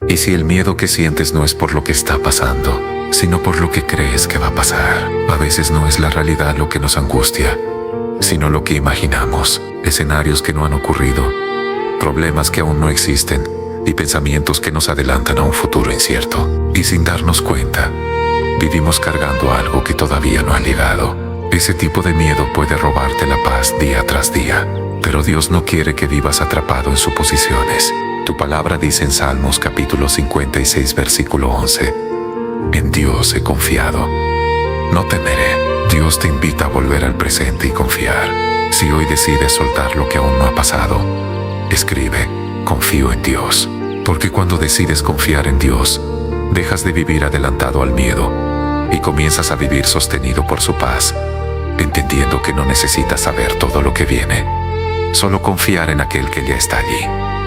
Y si el miedo que sientes no es por lo que está pasando, sino por lo que crees que va a pasar, a veces no es la realidad lo que nos angustia, sino lo que imaginamos, escenarios que no han ocurrido, problemas que aún no existen y pensamientos que nos adelantan a un futuro incierto. Y sin darnos cuenta, vivimos cargando algo que todavía no ha llegado. Ese tipo de miedo puede robarte la paz día tras día, pero Dios no quiere que vivas atrapado en suposiciones. Tu palabra dice en Salmos capítulo 56 versículo 11, en Dios he confiado, no temeré. Dios te invita a volver al presente y confiar. Si hoy decides soltar lo que aún no ha pasado, escribe, confío en Dios. Porque cuando decides confiar en Dios, dejas de vivir adelantado al miedo y comienzas a vivir sostenido por su paz, entendiendo que no necesitas saber todo lo que viene, solo confiar en aquel que ya está allí.